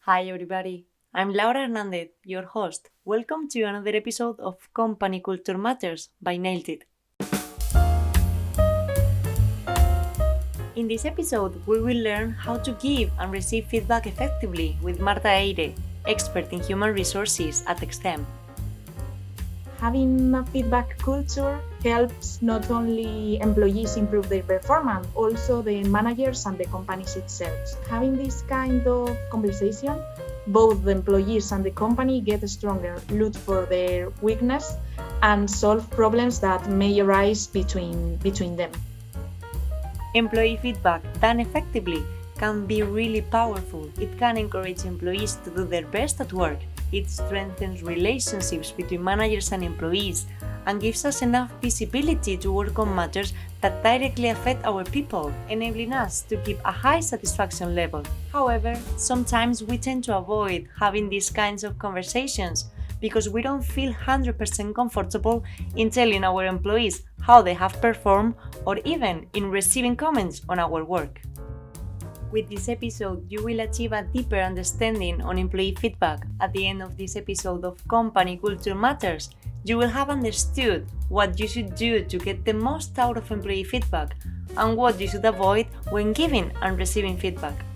Hi everybody, I'm Laura Hernandez, your host. Welcome to another episode of Company Culture Matters by Nailted. In this episode, we will learn how to give and receive feedback effectively with Marta Eyre, expert in human resources at EXCEM. Having a feedback culture helps not only employees improve their performance, also the managers and the companies itself. Having this kind of conversation, both the employees and the company get stronger, look for their weakness, and solve problems that may arise between them. Employee feedback done effectively can be really powerful. It can encourage employees to do their best at work. It strengthens relationships between managers and employees and gives us enough visibility to work on matters that directly affect our people, enabling us to keep a high satisfaction level. However, sometimes we tend to avoid having these kinds of conversations because we don't feel 100% comfortable in telling our employees how they have performed or even in receiving comments on our work. With this episode, you will achieve a deeper understanding on employee feedback. At the end of this episode of Company Culture Matters, you will have understood what you should do to get the most out of employee feedback and what you should avoid when giving and receiving feedback.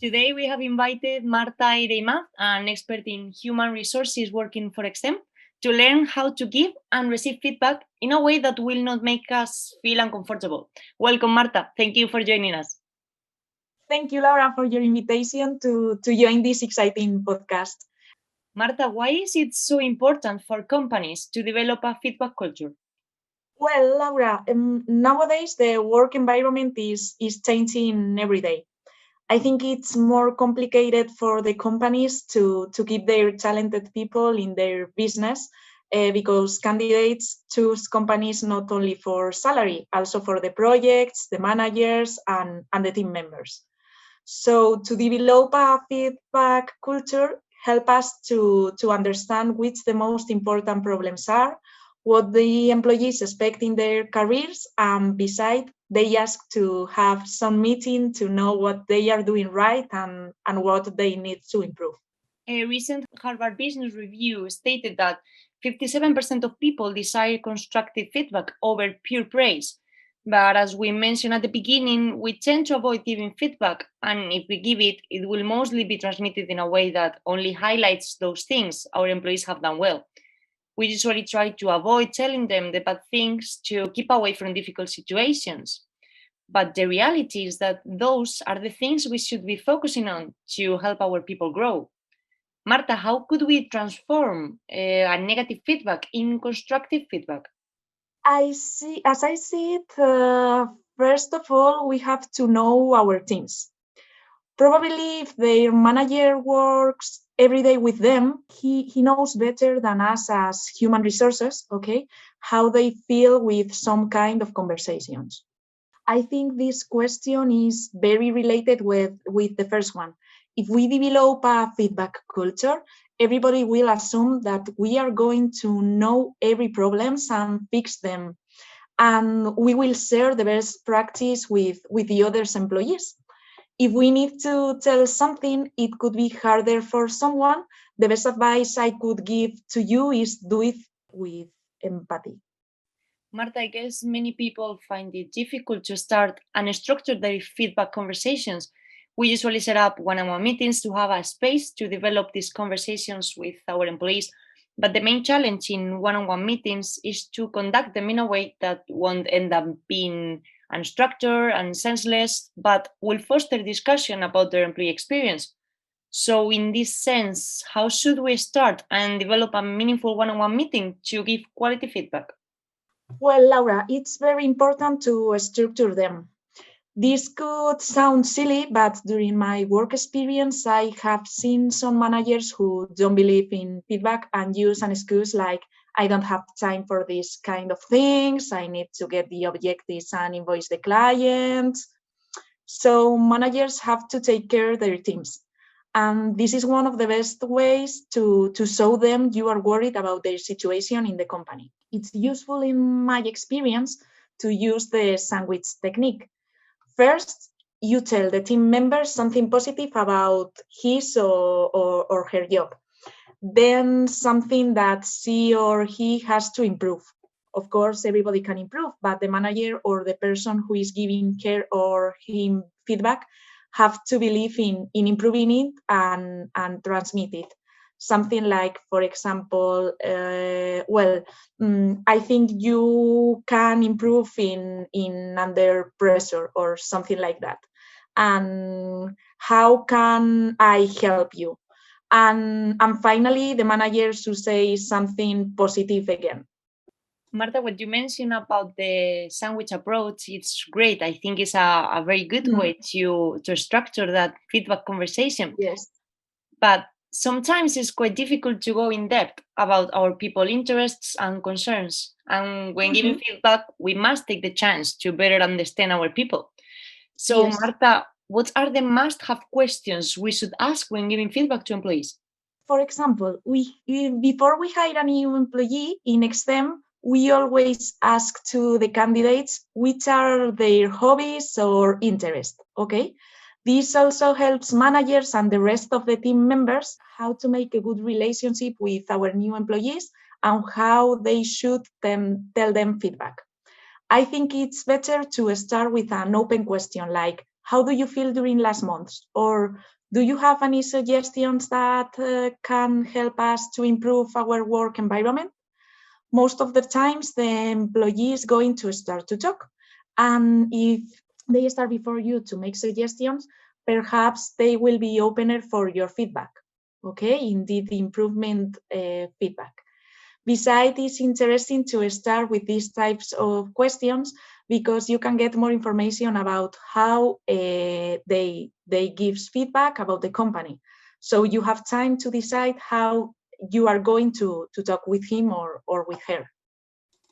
Today we have invited Marta Eyre, an expert in human resources working for EXCEM, to learn how to give and receive feedback in a way that will not make us feel uncomfortable. Welcome, Marta. Thank you for joining us. Thank you, Laura, for your invitation to join this exciting podcast. Marta, why is it so important for companies to develop a feedback culture? Well, Laura, nowadays the work environment is changing every day. I think it's more complicated for the companies to keep their talented people in their business because candidates choose companies not only for salary, also for the projects, the managers, and the team members. So to develop a feedback culture, help us to understand which the most important problems are, what the employees expect in their careers, and besides, they ask to have some meeting to know what they are doing right and what they need to improve. A recent Harvard Business Review stated that 57% of people desire constructive feedback over pure praise. But as we mentioned at the beginning, we tend to avoid giving feedback, and if we give it, it will mostly be transmitted in a way that only highlights those things our employees have done well. We usually try to avoid telling them the bad things to keep away from difficult situations. But the reality is that those are the things we should be focusing on to help our people grow. Marta, how could we transform a negative feedback in constructive feedback? As I see it, first of all, we have to know our teams. Probably if their manager works every day with them, he knows better than us as human resources, okay, how they feel with some kind of conversations. I think this question is very related with the first one. If we develop a feedback culture, everybody will assume that we are going to know every problems and fix them. And we will share the best practice with the other employees. If we need to tell something, it could be harder for someone. The best advice I could give to you is do it with empathy. Marta, I guess many people find it difficult to start and structure their feedback conversations. We usually set up one-on-one meetings to have a space to develop these conversations with our employees. But the main challenge in one-on-one meetings is to conduct them in a way that won't end up being unstructured and senseless, but will foster discussion about their employee experience. So, in this sense, how should we start and develop a meaningful one-on-one meeting to give quality feedback? Well, Laura, it's very important to structure them. This could sound silly, but during my work experience, I have seen some managers who don't believe in feedback and use an excuse like, I don't have time for this kind of things, I need to get the objectives and invoice the client. So managers have to take care of their teams. And this is one of the best ways to show them you are worried about their situation in the company. It's useful in my experience to use the sandwich technique. First, you tell the team member something positive about his or her job, then something that she or he has to improve. Of course, everybody can improve, but the manager or the person who is giving her or him feedback have to believe in improving it and transmit it. Something like, for example, I think you can improve in under pressure or something like that. And how can I help you? And finally, the manager should say something positive again. Marta, what you mentioned about the sandwich approach, it's great. I think it's a very good way to structure that feedback conversation. Yes. But sometimes it's quite difficult to go in depth about our people interests and concerns. And when giving feedback, we must take the chance to better understand our people. So, Yes. Marta, what are the must-have questions we should ask when giving feedback to employees? For example, before we hire a new employee in EXCEM, we always ask to the candidates which are their hobbies or interests, okay? This also helps managers and the rest of the team members how to make a good relationship with our new employees and how they should tell them feedback. I think it's better to start with an open question like, how do you feel during last months? Or do you have any suggestions that can help us to improve our work environment? Most of the times, the employee is going to start to talk. And if they start before you to make suggestions, perhaps they will be opener for your feedback. Okay, indeed, improvement feedback. Besides, it's interesting to start with these types of questions because you can get more information about how they give feedback about the company. So you have time to decide how you are going to talk with him or with her.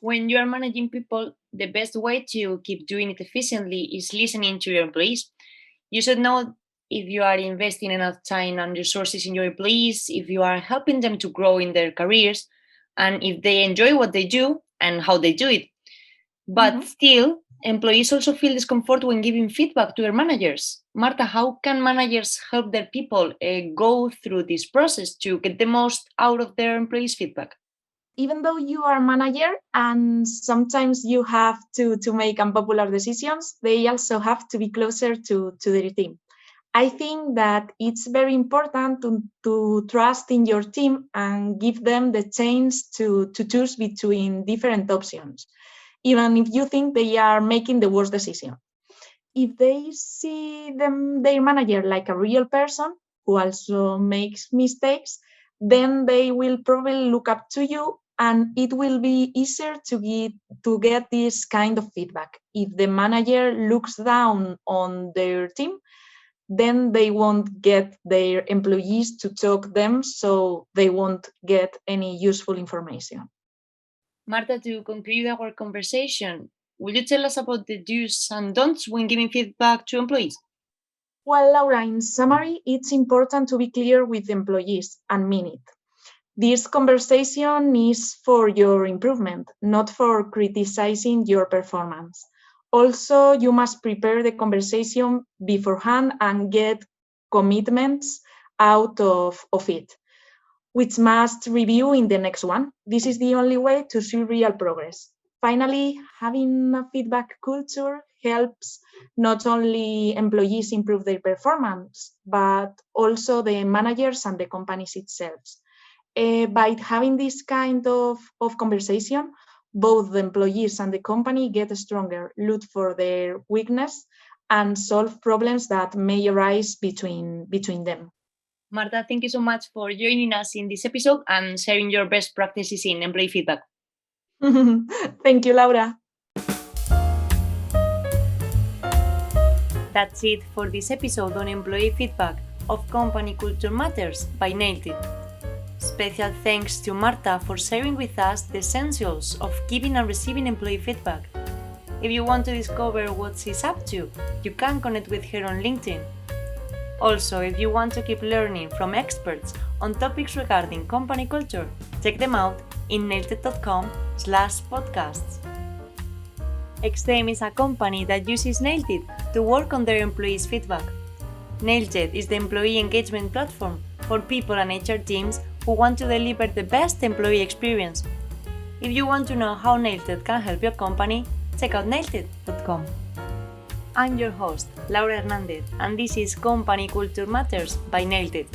When you are managing people, the best way to keep doing it efficiently is listening to your employees. You should know if you are investing enough time and resources in your employees, if you are helping them to grow in their careers, and if they enjoy what they do and how they do it. But still, employees also feel discomfort when giving feedback to their managers. Marta, how can managers help their people go through this process to get the most out of their employees' feedback? Even though you are a manager and sometimes you have to make unpopular decisions, they also have to be closer to their team. I think that it's very important to trust in your team and give them the chance to choose between different options, even if you think they are making the worst decision. If they see their manager like a real person who also makes mistakes, then they will probably look up to you and it will be easier to get this kind of feedback. If the manager looks down on their team, then they won't get their employees to talk them, so they won't get any useful information. Marta, to conclude our conversation, will you tell us about the do's and don'ts when giving feedback to employees? Well, Laura, in summary, it's important to be clear with employees and mean it. This conversation is for your improvement, not for criticizing your performance. Also, you must prepare the conversation beforehand and get commitments out of it, which must review in the next one. This is the only way to see real progress. Finally, having a feedback culture helps not only employees improve their performance, but also the managers and the companies itself. By having this kind of conversation, both the employees and the company get stronger, look for their weakness, and solve problems that may arise between them. Marta, thank you so much for joining us in this episode and sharing your best practices in employee feedback. Thank you, Laura. That's it for this episode on employee feedback of Company Culture Matters by Nailted. Special thanks to Marta for sharing with us the essentials of giving and receiving employee feedback. If you want to discover what she's up to, you can connect with her on LinkedIn. Also, if you want to keep learning from experts on topics regarding company culture, check them out in nailted.com/podcasts. EXCEM is a company that uses Nailted to work on their employees' feedback. Nailted is the employee engagement platform for people and HR teams who want to deliver the best employee experience. If you want to know how Nailted can help your company, check out nailted.com. I'm your host, Laura Hernandez, and this is Company Culture Matters by Nailted.